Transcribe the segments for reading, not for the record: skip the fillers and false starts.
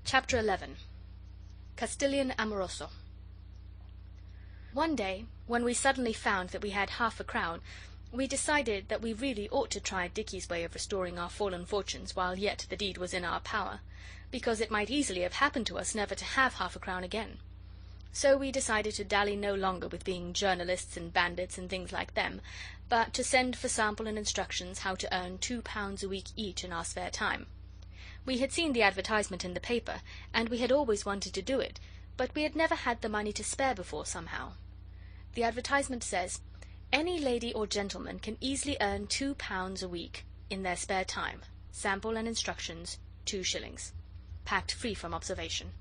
Chapter 11. Castilian Amoroso. One day, when we suddenly found that we had half a crown, we decided that we really ought to try Dicky's way of restoring our fallen fortunes while yet the deed was in our power, because it might easily have happened to us never to have half a crown again. So we decided to dally no longer with being journalists and bandits and things like them, but to send for sample and instructions how to earn £2 a week each in our spare time. We had seen the advertisement in the paper, and we had always wanted to do it, but we had never had the money to spare before somehow. The advertisement says, "Any lady or gentleman can easily earn £2 a week in their spare time. Sample and instructions, 2 shillings. Packed free from observation."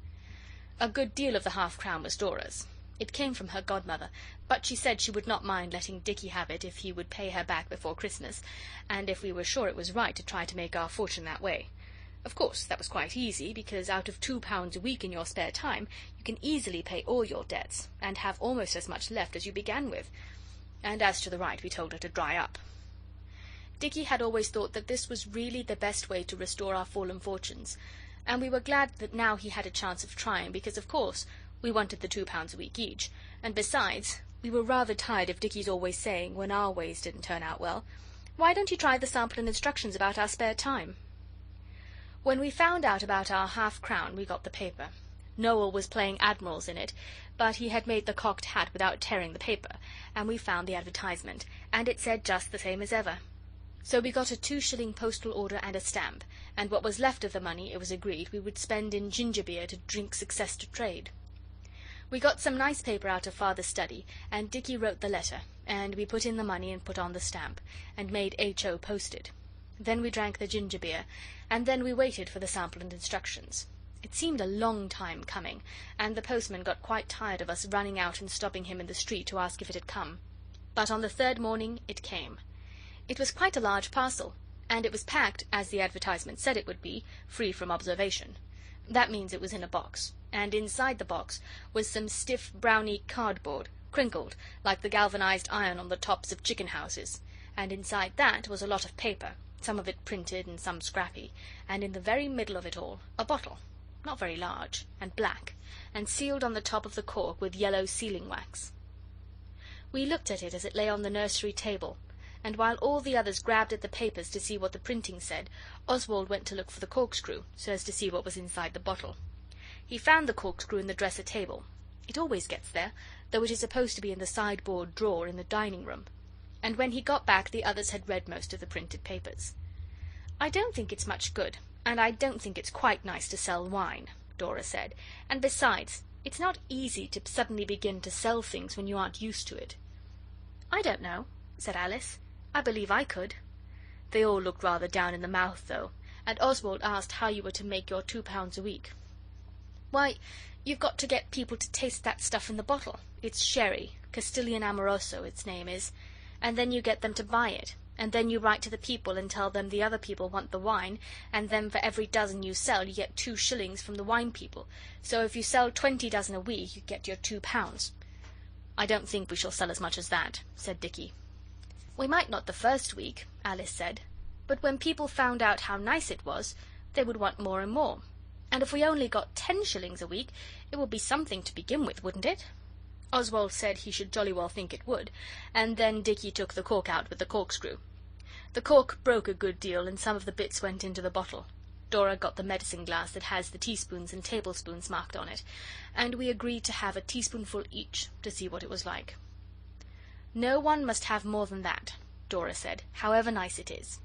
A good deal of the half-crown was Dora's. It came from her godmother, but she said she would not mind letting Dicky have it if he would pay her back before Christmas, and if we were sure it was right to try to make our fortune that way. Of course, that was quite easy, because out of £2 a week in your spare time you can easily pay all your debts, and have almost as much left as you began with. And as to the right, we told her to dry up. Dicky had always thought that this was really the best way to restore our fallen fortunes, and we were glad that now he had a chance of trying, because, of course, we wanted the £2 a week each, and besides, we were rather tired of Dicky's always saying, when our ways didn't turn out well, "Why don't you try the sample and instructions about our spare time?" When we found out about our half-crown we got the paper. Noel was playing admirals in it, but he had made the cocked hat without tearing the paper, and we found the advertisement, and it said just the same as ever. So we got a 2-shilling postal order and a stamp, and what was left of the money it was agreed we would spend in ginger beer to drink success to trade. We got some nice paper out of Father's study, and Dicky wrote the letter, and we put in the money and put on the stamp, and made H.O. post it. Then we drank the ginger beer, and then we waited for the sample and instructions. It seemed a long time coming, and the postman got quite tired of us running out and stopping him in the street to ask if it had come. But on the 3rd morning it came. It was quite a large parcel, and it was packed, as the advertisement said it would be, free from observation. That means it was in a box, and inside the box was some stiff browny cardboard, crinkled, like the galvanized iron on the tops of chicken houses, and inside that was a lot of paper, some of it printed and some scrappy, and in the very middle of it all a bottle, not very large, and black, and sealed on the top of the cork with yellow sealing wax. We looked at it as it lay on the nursery table, and while all the others grabbed at the papers to see what the printing said, Oswald went to look for the corkscrew, so as to see what was inside the bottle. He found the corkscrew in the dresser table. It always gets there, though it is supposed to be in the sideboard drawer in the dining room. And when he got back the others had read most of the printed papers. "I don't think it's much good, and I don't think it's quite nice to sell wine," Dora said, "and besides, it's not easy to suddenly begin to sell things when you aren't used to it." "I don't know," said Alice. "I believe I could." They all looked rather down in the mouth, though, and Oswald asked how you were to make your £2 a week. "Why, you've got to get people to taste that stuff in the bottle. It's sherry, Castilian Amoroso its name is, and then you get them to buy it, and then you write to the people and tell them the other people want the wine, and then for every dozen you sell you get 2 shillings from the wine people, so if you sell 20 dozen a week you get your £2. "I don't think we shall sell as much as that," said Dicky. "We might not the first week," Alice said, "but when people found out how nice it was, they would want more and more, and if we only got 10 shillings a week it would be something to begin with, wouldn't it?" Oswald said he should jolly well think it would, and then Dicky took the cork out with the corkscrew. The cork broke a good deal, and some of the bits went into the bottle. Dora got the medicine glass that has the teaspoons and tablespoons marked on it, and we agreed to have a teaspoonful each to see what it was like. "No one must have more than that," Dora said, "however nice it is."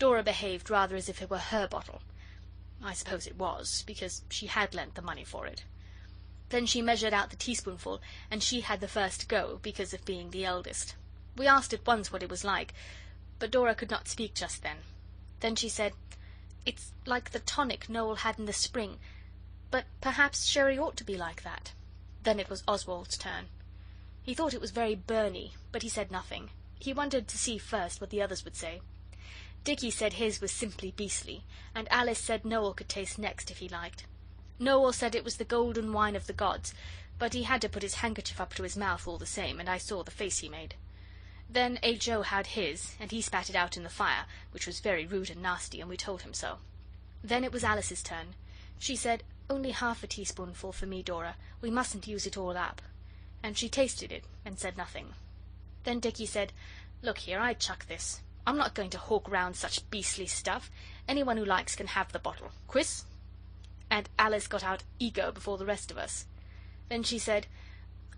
Dora behaved rather as if it were her bottle. I suppose it was, because she had lent the money for it. Then she measured out the teaspoonful, and she had the first go, because of being the eldest. We asked at once what it was like, but Dora could not speak just then. Then she said, "It's like the tonic Noel had in the spring, but perhaps sherry ought to be like that." Then it was Oswald's turn. He thought it was very burny, but he said nothing. He wanted to see first what the others would say. Dicky said his was simply beastly, and Alice said Noel could taste next if he liked. Noel said it was the golden wine of the gods, but he had to put his handkerchief up to his mouth all the same, and I saw the face he made. Then H.O. had his, and he spat it out in the fire, which was very rude and nasty, and we told him so. Then it was Alice's turn. She said, "Only half a teaspoonful for me, Dora. We mustn't use it all up." And she tasted it and said nothing. Then Dicky said, "Look here, I chuck this. I'm not going to hawk round such beastly stuff. Anyone who likes can have the bottle. Quiz?" And Alice got out ego before the rest of us. Then she said,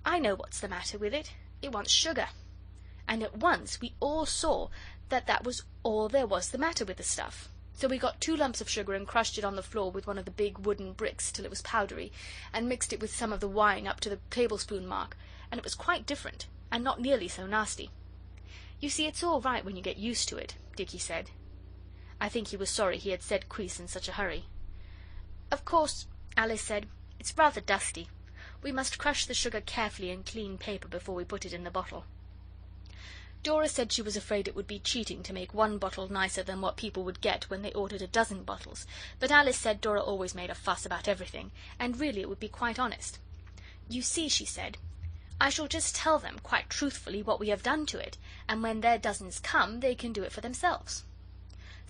"I know what's the matter with it. It wants sugar." And at once we all saw that that was all there was the matter with the stuff. So we got 2 lumps of sugar and crushed it on the floor with one of the big wooden bricks till it was powdery, and mixed it with some of the wine up to the tablespoon mark, and it was quite different, and not nearly so nasty. "You see, it's all right when you get used to it," Dicky said. I think he was sorry he had said quiz in such a hurry. "Of course," Alice said, "it's rather dusty. We must crush the sugar carefully in clean paper before we put it in the bottle." Dora said she was afraid it would be cheating to make one bottle nicer than what people would get when they ordered a dozen bottles, but Alice said Dora always made a fuss about everything, and really it would be quite honest. "You see," she said, "I shall just tell them quite truthfully what we have done to it, and when their dozens come they can do it for themselves."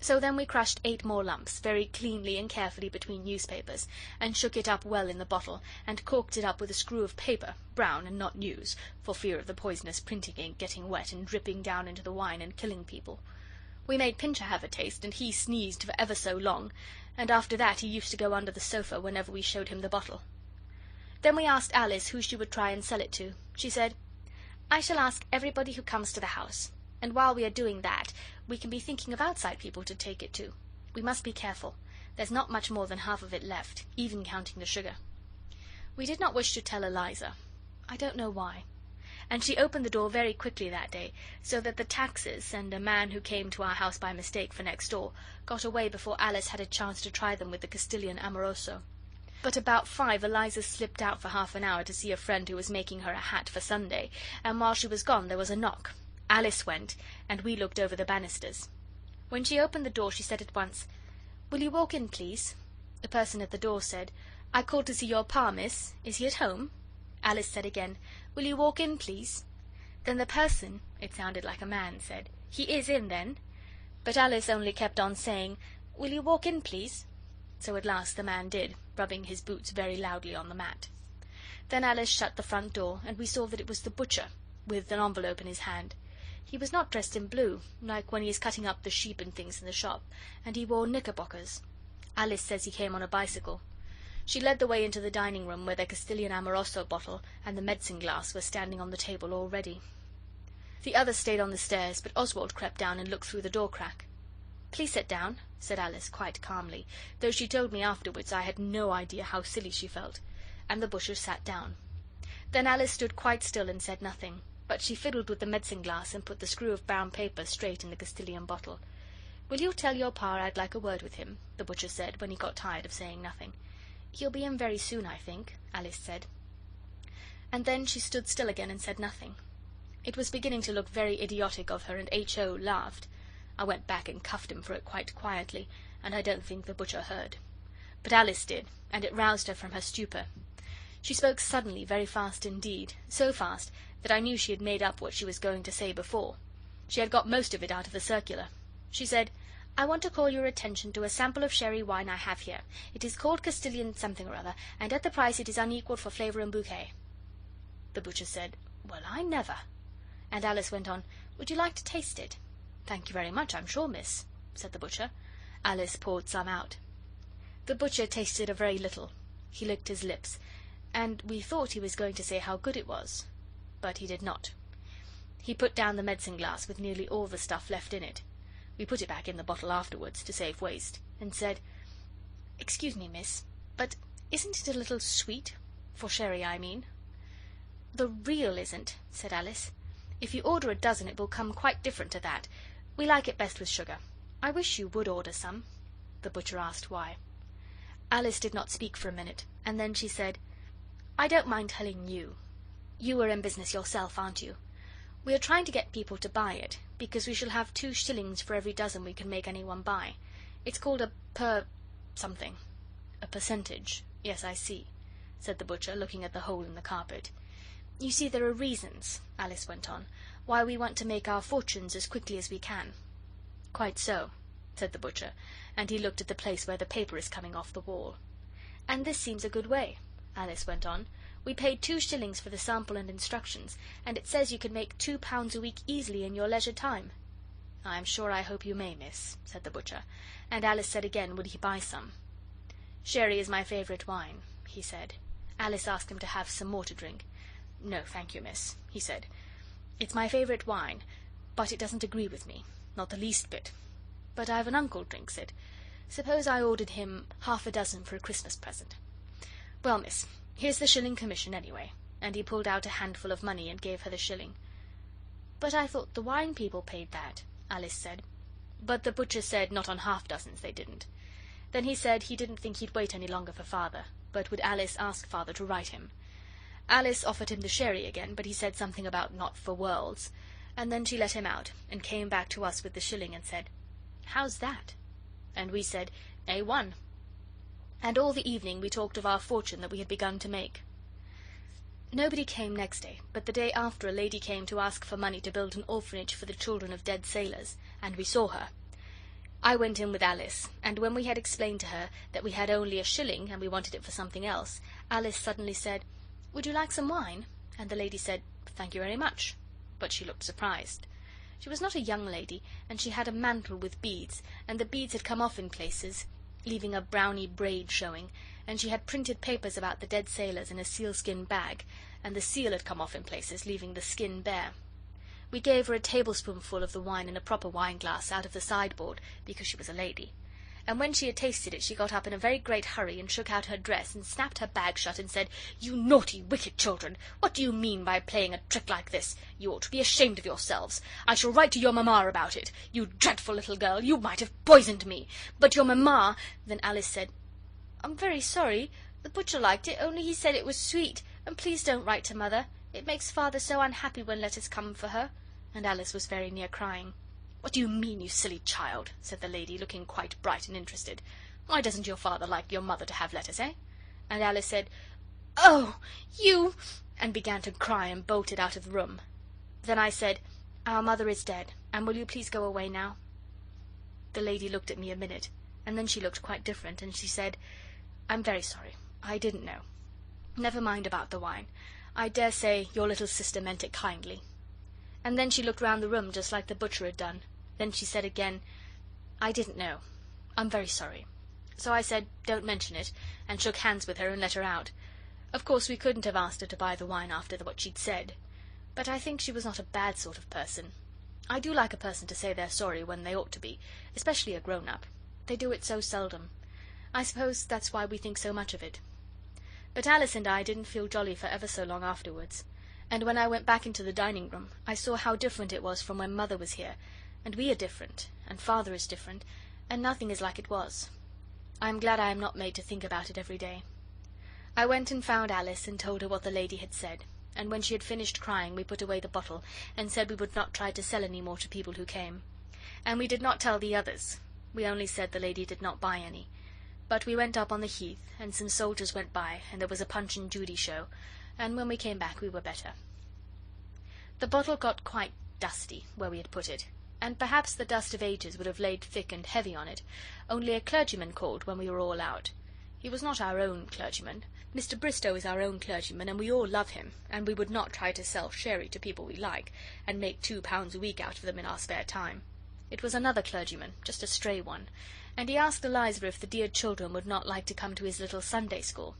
So then we crushed 8 more lumps, very cleanly and carefully between newspapers, and shook it up well in the bottle, and corked it up with a screw of paper, brown and not news, for fear of the poisonous printing ink getting wet and dripping down into the wine and killing people. We made Pincher have a taste, and he sneezed for ever so long, and after that he used to go under the sofa whenever we showed him the bottle. Then we asked Alice who she would try and sell it to. She said, "I shall ask everybody who comes to the house. And while we are doing that, we can be thinking of outside people to take it to. We must be careful. There's not much more than half of it left, even counting the sugar." We did not wish to tell Eliza. I don't know why. And she opened the door very quickly that day, so that the taxes, and a man who came to our house by mistake for next door, got away before Alice had a chance to try them with the Castilian Amoroso. But about 5 Eliza slipped out for half an hour to see a friend who was making her a hat for Sunday, and while she was gone there was a knock. Alice went, and we looked over the banisters. When she opened the door she said at once, "Will you walk in, please?" The person at the door said, "I called to see your pa, miss. Is he at home?" Alice said again, "Will you walk in, please?" Then the person, it sounded like a man, said, "He is in, then." But Alice only kept on saying, "Will you walk in, please?" So at last the man did, rubbing his boots very loudly on the mat. Then Alice shut the front door, and we saw that it was the butcher, with an envelope in his hand. He was not dressed in blue, like when he is cutting up the sheep and things in the shop, and he wore knickerbockers. Alice says he came on a bicycle. She led the way into the dining room, where the Castilian Amoroso bottle and the medicine glass were standing on the table all ready. The others stayed on the stairs, but Oswald crept down and looked through the door crack. "Please sit down," said Alice quite calmly, though she told me afterwards I had no idea how silly she felt, and the butcher sat down. Then Alice stood quite still and said nothing, but she fiddled with the medicine glass and put the screw of brown paper straight in the Castilian bottle. "Will you tell your pa I'd like a word with him?" the butcher said, when he got tired of saying nothing. "He'll be in very soon, I think," Alice said. And then she stood still again and said nothing. It was beginning to look very idiotic of her, and H.O. laughed. I went back and cuffed him for it quite quietly, and I don't think the butcher heard. But Alice did, and it roused her from her stupor. She spoke suddenly, very fast indeed, so fast that I knew she had made up what she was going to say before. She had got most of it out of the circular. She said, "I want to call your attention to a sample of sherry wine I have here. It is called Castilian something or other, and at the price it is unequalled for flavour and bouquet." The butcher said, "Well, I never!" And Alice went on, "Would you like to taste it?" "Thank you very much, I'm sure, miss," said the butcher. Alice poured some out. The butcher tasted a very little. He licked his lips, and we thought he was going to say how good it was. But he did not. He put down the medicine glass with nearly all the stuff left in it. We put it back in the bottle afterwards, to save waste, and said, "Excuse me, miss, but isn't it a little sweet? For sherry, I mean." "The real isn't," said Alice. "If you order a dozen it will come quite different to that. We like it best with sugar. I wish you would order some." The butcher asked why. Alice did not speak for a minute, and then she said, "I don't mind telling you. You are in business yourself, aren't you? We are trying to get people to buy it, because we shall have 2 shillings for every dozen we can make anyone buy. It's called a something." "A percentage. Yes, I see," said the butcher, looking at the hole in the carpet. "You see, there are reasons," Alice went on, "why we want to make our fortunes as quickly as we can." "Quite so," said the butcher, and he looked at the place where the paper is coming off the wall. "And this seems a good way," Alice went on. "We paid 2 shillings for the sample and instructions, and it says you can make £2 a week easily in your leisure time." "I'm sure I hope you may, miss," said the butcher, and Alice said again would he buy some. "Sherry is my favourite wine," he said. Alice asked him to have some more to drink. "No, thank you, miss," he said. "It's my favourite wine, but it doesn't agree with me, not the least bit. But I've an uncle drinks it. Suppose I ordered him half a dozen for a Christmas present. Well, miss, here's the shilling commission, anyway," and he pulled out a handful of money and gave her the shilling. "But I thought the wine people paid that," Alice said. But the butcher said not on half-dozens they didn't. Then he said he didn't think he'd wait any longer for Father, but would Alice ask Father to write him. Alice offered him the sherry again, but he said something about not for worlds, and then she let him out, and came back to us with the shilling and said, "How's that?" And we said, "A1." And all the evening we talked of our fortune that we had begun to make. Nobody came next day, but the day after a lady came to ask for money to build an orphanage for the children of dead sailors, and we saw her. I went in with Alice, and when we had explained to her that we had only a shilling and we wanted it for something else, Alice suddenly said, "Would you like some wine?" And the lady said, "Thank you very much," but she looked surprised. She was not a young lady, and she had a mantle with beads, and the beads had come off in places, leaving a browny braid showing, and she had printed papers about the dead sailors in a sealskin bag, and the seal had come off in places, leaving the skin bare. We gave her a tablespoonful of the wine in a proper wine glass out of the sideboard, because she was a lady. And when she had tasted it she got up in a very great hurry and shook out her dress and snapped her bag shut and said, "You naughty, wicked children, what do you mean by playing a trick like this? You ought to be ashamed of yourselves. I shall write to your mamma about it. You dreadful little girl, you might have poisoned me. But your mamma—" Then Alice said, "I'm very sorry. The butcher liked it, only he said it was sweet. And please don't write to Mother. It makes Father so unhappy when letters come for her." And Alice was very near crying. "What do you mean, you silly child?" said the lady, looking quite bright and interested. "Why doesn't your father like your mother to have letters, eh?" And Alice said, "Oh, you—" and began to cry and bolted out of the room. Then I said, "Our mother is dead, and will you please go away now?" The lady looked at me a minute, and then she looked quite different, and she said, "I'm very sorry. I didn't know. Never mind about the wine. I dare say your little sister meant it kindly." And then she looked round the room just like the butcher had done. Then she said again, "I didn't know. I'm very sorry." So I said, "Don't mention it," and shook hands with her and let her out. Of course we couldn't have asked her to buy the wine after what she'd said, but I think she was not a bad sort of person. I do like a person to say they're sorry when they ought to be, especially a grown-up. They do it so seldom. I suppose that's why we think so much of it. But Alice and I didn't feel jolly for ever so long afterwards, and when I went back into the dining room I saw how different it was from when Mother was here, and we are different, and Father is different, and nothing is like it was. I am glad I am not made to think about it every day. I went and found Alice and told her what the lady had said, and when she had finished crying we put away the bottle and said we would not try to sell any more to people who came. And we did not tell the others. We only said the lady did not buy any. But we went up on the heath, and some soldiers went by, and there was a Punch and Judy show, and when we came back we were better. The bottle got quite dusty where we had put it, and perhaps the dust of ages would have laid thick and heavy on it, only a clergyman called when we were all out. He was not our own clergyman. Mr. Bristow is our own clergyman, and we all love him, and we would not try to sell sherry to people we like, and make £2 a week out of them in our spare time. It was another clergyman, just a stray one, and he asked Eliza if the dear children would not like to come to his little Sunday school.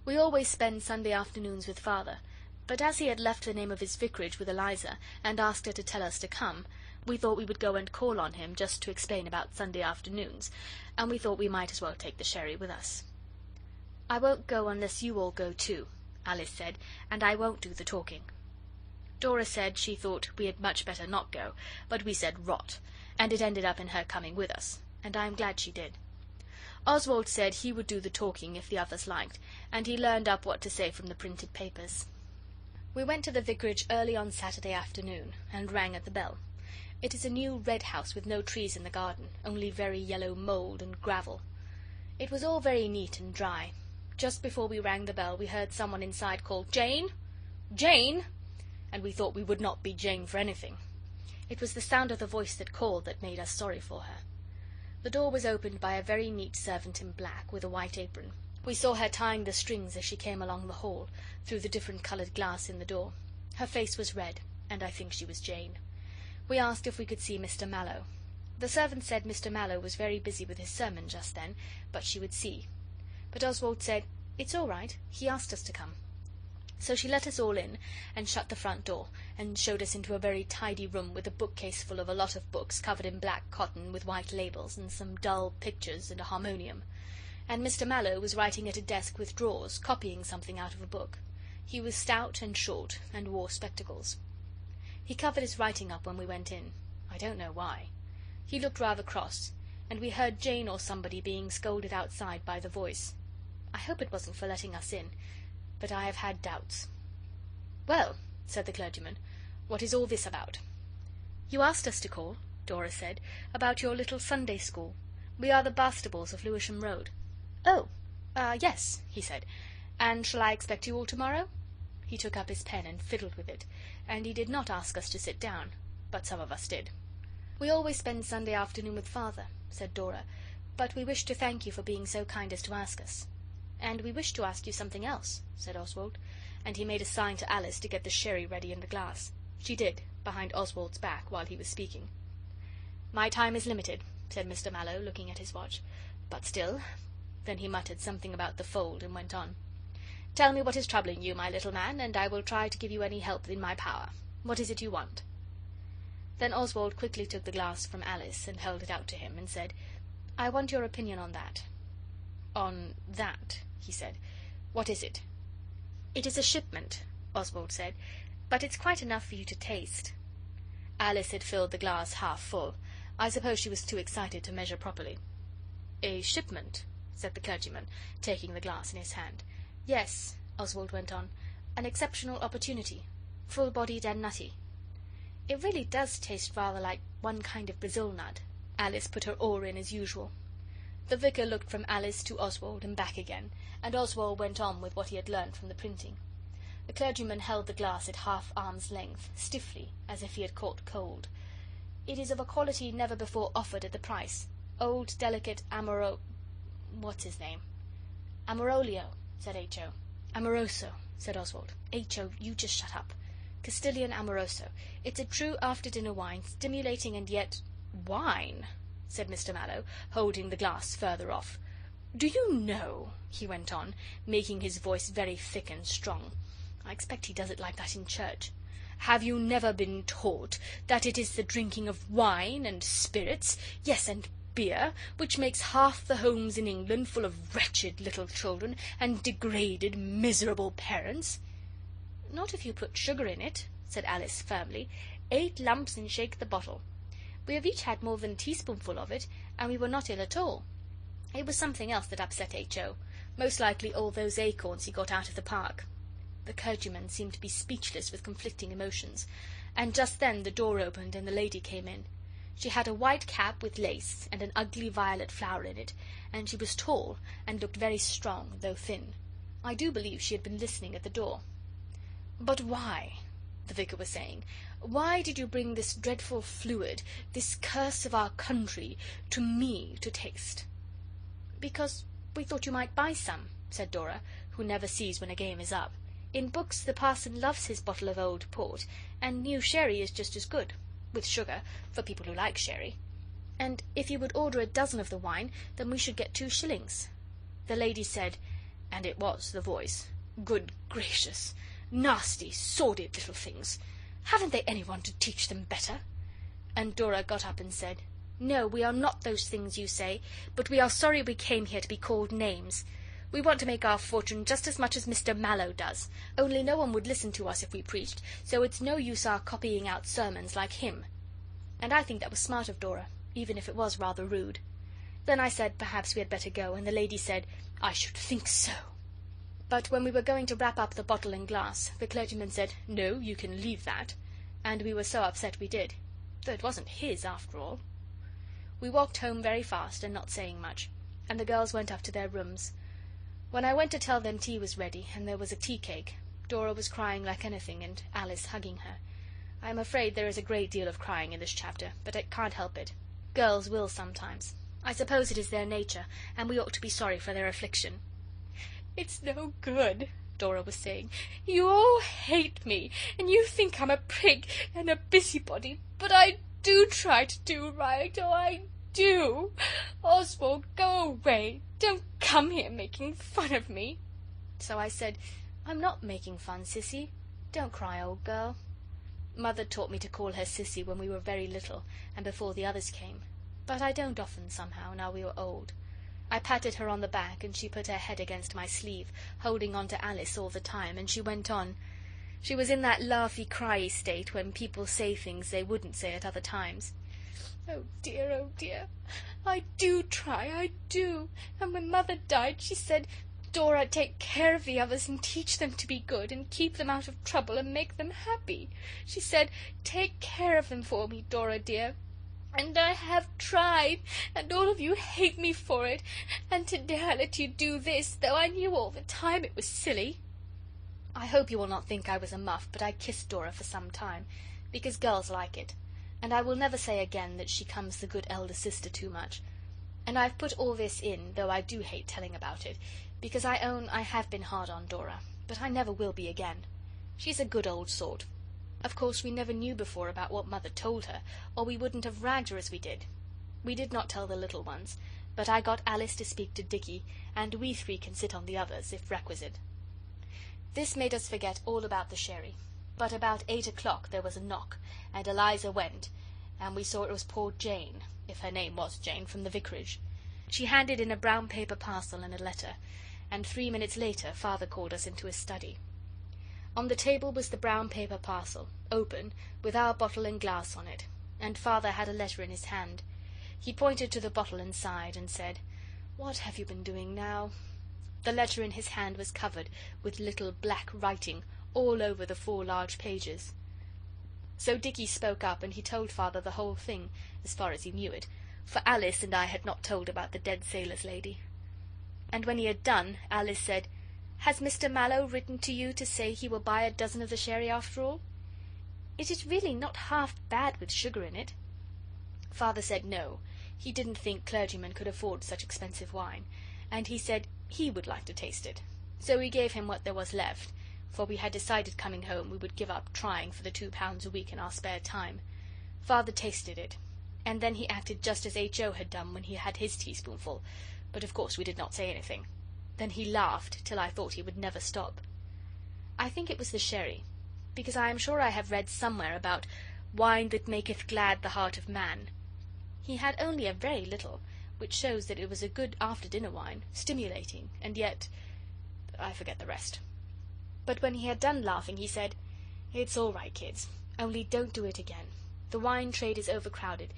We always spend Sunday afternoons with Father, but as he had left the name of his vicarage with Eliza, and asked her to tell us to come, we thought we would go and call on him just to explain about Sunday afternoons, and we thought we might as well take the sherry with us. "I won't go unless you all go too," Alice said, "and I won't do the talking." Dora said she thought we had much better not go, but we said rot, and it ended up in her coming with us, and I am glad she did. Oswald said he would do the talking if the others liked, and he learned up what to say from the printed papers. We went to the vicarage early on Saturday afternoon, and rang at the bell. It is a new red house with no trees in the garden, only very yellow mould and gravel. It was all very neat and dry. Just before we rang the bell we heard someone inside call, "Jane! Jane!" and we thought we would not be Jane for anything. It was the sound of the voice that called that made us sorry for her. The door was opened by a very neat servant in black, with a white apron, We saw her tying the strings as she came along the hall, through the different coloured glass in the door. Her face was red, and I think she was Jane. We asked if we could see Mr. Mallow. The servant said Mr. Mallow was very busy with his sermon just then, but she would see. But Oswald said, "It's all right, he asked us to come." So she let us all in, and shut the front door, and showed us into a very tidy room with a bookcase full of a lot of books covered in black cotton with white labels, and some dull pictures and a harmonium. And Mr. Mallow was writing at a desk with drawers, copying something out of a book. He was stout and short, and wore spectacles. He covered his writing up when we went in. I don't know why. He looked rather cross, and we heard Jane or somebody being scolded outside by the voice. I hope it wasn't for letting us in, but I have had doubts. "Well," said the clergyman, "what is all this about?" "You asked us to call," Dora said, "about your little Sunday school. We are the Bastables of Lewisham Road." "Oh, yes," he said. "And shall I expect you all tomorrow?" He took up his pen and fiddled with it, and he did not ask us to sit down, but some of us did. "We always spend Sunday afternoon with Father," said Dora, "but we wish to thank you for being so kind as to ask us." "And we wish to ask you something else," said Oswald, and he made a sign to Alice to get the sherry ready in the glass. She did, behind Oswald's back, while he was speaking. "My time is limited," said Mr. Mallow, looking at his watch, "but still..." Then he muttered something about the fold, and went on. "Tell me what is troubling you, my little man, and I will try to give you any help in my power. What is it you want?" Then Oswald quickly took the glass from Alice, and held it out to him, and said, "I want your opinion on that." "On that?" he said. "What is it?" "It is a shipment," Oswald said, "but it's quite enough for you to taste." Alice had filled the glass half full. I suppose she was too excited to measure properly. "A shipment?" said the clergyman, taking the glass in his hand. "Yes," Oswald went on, "an exceptional opportunity. Full-bodied and nutty." "It really does taste rather like one kind of Brazil nut." Alice put her oar in as usual. The vicar looked from Alice to Oswald and back again, and Oswald went on with what he had learnt from the printing. The clergyman held the glass at half arm's length, stiffly, as if he had caught cold. "It is of a quality never before offered at the price. Old, delicate what's his name?" "Amorolio," said H.O. "Amoroso," said Oswald. "H.O., you just shut up. Castilian Amoroso. It's a true after-dinner wine, stimulating and yet..." "Wine?" said Mr. Mallow, holding the glass further off. "Do you know," he went on, making his voice very thick and strong, I expect he does it like that in church, "have you never been taught that it is the drinking of wine and spirits, yes, and beer, which makes half the homes in England full of wretched little children and degraded, miserable parents?" "Not if you put sugar in it," said Alice firmly. 8 lumps and shake the bottle. We have each had more than a teaspoonful of it, and we were not ill at all. It was something else that upset H.O. Most likely all those acorns he got out of the park." The clergyman seemed to be speechless with conflicting emotions, and just then the door opened and the lady came in. She had a white cap with lace, and an ugly violet flower in it, and she was tall, and looked very strong, though thin. I do believe she had been listening at the door. "But why," the vicar was saying, "why did you bring this dreadful fluid, this curse of our country, to me to taste?" "Because we thought you might buy some," said Dora, who never sees when a game is up. "In books the parson loves his bottle of old port, and new sherry is just as good, with sugar, for people who like sherry. And if you would order a dozen of the wine, then we should get 2 shillings. The lady said, and it was the voice, "Good gracious! Nasty, sordid little things! Haven't they anyone to teach them better?" And Dora got up and said, "No, we are not those things you say, but we are sorry we came here to be called names. We want to make our fortune just as much as Mr. Mallow does, only no one would listen to us if we preached, so it's no use our copying out sermons like him." And I think that was smart of Dora, even if it was rather rude. Then I said perhaps we had better go, and the lady said, "I should think so." But when we were going to wrap up the bottle and glass, the clergyman said, "No, you can leave that," and we were so upset we did, though it wasn't his after all. We walked home very fast, and not saying much, and the girls went up to their rooms. When I went to tell them tea was ready, and there was a tea cake, Dora was crying like anything, and Alice hugging her. I am afraid there is a great deal of crying in this chapter, but I can't help it. Girls will sometimes. I suppose it is their nature, and we ought to be sorry for their affliction. "It's no good," Dora was saying. "You all hate me, and you think I'm a prig and a busybody, but I do try to do right, oh, I do. Oswald, go away. Don't come here making fun of me." So I said, "I'm not making fun, Sissy. Don't cry, old girl." Mother taught me to call her Sissy when we were very little and before the others came, but I don't often somehow, now we were old. I patted her on the back, and she put her head against my sleeve, holding on to Alice all the time, and she went on. She was in that laughy-cryy state when people say things they wouldn't say at other times. Oh dear, I do try, I do. And when Mother died, she said, "Dora, take care of the others and teach them to be good and keep them out of trouble and make them happy." She said, "Take care of them for me, Dora dear." And I have tried, and all of you hate me for it, and today I let you do this, though I knew all the time it was silly. I hope you will not think I was a muff, but I kissed Dora for some time, because girls like it, and I will never say again that she comes the good elder sister too much. And I've put all this in, though I do hate telling about it, because I own I have been hard on Dora, but I never will be again. She's a good old sort. Of course, we never knew before about what Mother told her, or we wouldn't have ragged her as we did. We did not tell the little ones, but I got Alice to speak to Dicky, and we three can sit on the others, if requisite. This made us forget all about the sherry, but about 8 o'clock there was a knock, and Eliza went, and we saw it was poor Jane, if her name was Jane, from the vicarage. She handed in a brown paper parcel and a letter, and 3 minutes later Father called us into his study. On the table was the brown paper parcel, open, with our bottle and glass on it, and Father had a letter in his hand. He pointed to the bottle and sighed, and said, "What have you been doing now?" The letter in his hand was covered with little black writing all over the 4 large pages. So Dicky spoke up, and he told Father the whole thing, as far as he knew it, for Alice and I had not told about the dead sailor's lady. And when he had done, Alice said, "Has Mr Mallow written to you to say he will buy a dozen of the sherry after all? It is really not half bad with sugar in it." Father said no, he didn't think clergymen could afford such expensive wine, and he said he would like to taste it. So we gave him what there was left, for we had decided coming home we would give up trying for the £2 a week in our spare time. Father tasted it, and then he acted just as H.O. had done when he had his teaspoonful, but of course we did not say anything. Then he laughed till I thought he would never stop. I think it was the sherry, because I am sure I have read somewhere about wine that maketh glad the heart of man. He had only a very little, which shows that it was a good after-dinner wine, stimulating, and yet I forget the rest. But when he had done laughing, he said, "It's all right, kids, only don't do it again. The wine trade is overcrowded,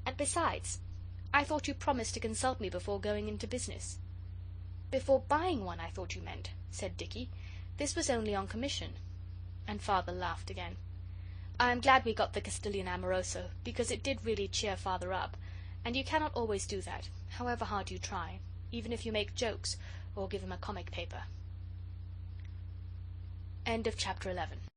and besides, I thought you promised to consult me before going into business." "Before buying one, I thought you meant," said Dicky. "This was only on commission." And Father laughed again. I am glad we got the Castilian Amoroso, because it did really cheer Father up, and you cannot always do that, however hard you try, even if you make jokes or give him a comic paper. End of chapter 11.